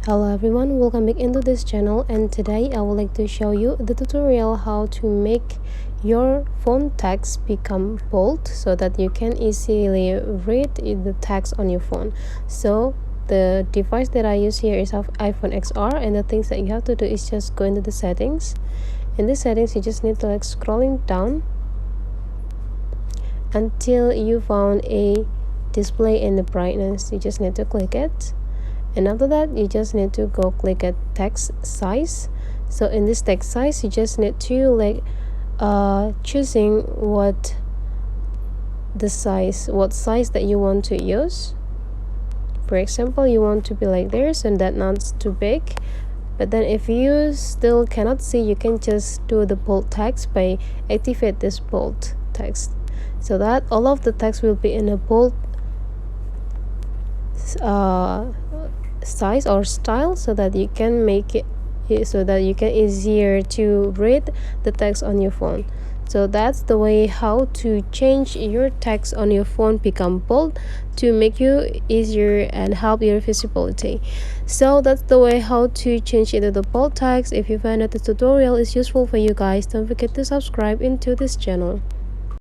Hello everyone, welcome back into this channel, and today I would like to show you the tutorial how to make your font text become bold so that you can easily read the text on your phone. So the device that I use here is of iPhone XR, and the things that you have to do is just go into the settings. In the settings you just need to scrolling down until you found a display in the brightness. You just need to click it, and after that you just need to go click at text size. So in this text size you just need to choosing what size that you want to use. For example, you want to be like this and that not too big, but then if you still cannot see, you can just do the bold text by activate this bold text, so that all of the text will be in a bold size or style, so that you can make it so that you can easier to read the text on your phone. So that's the way how to change your text on your phone become bold to make you easier and help your visibility. So that's the way how to change it to the bold text. If you find that the tutorial is useful for you guys, don't forget to subscribe into this channel.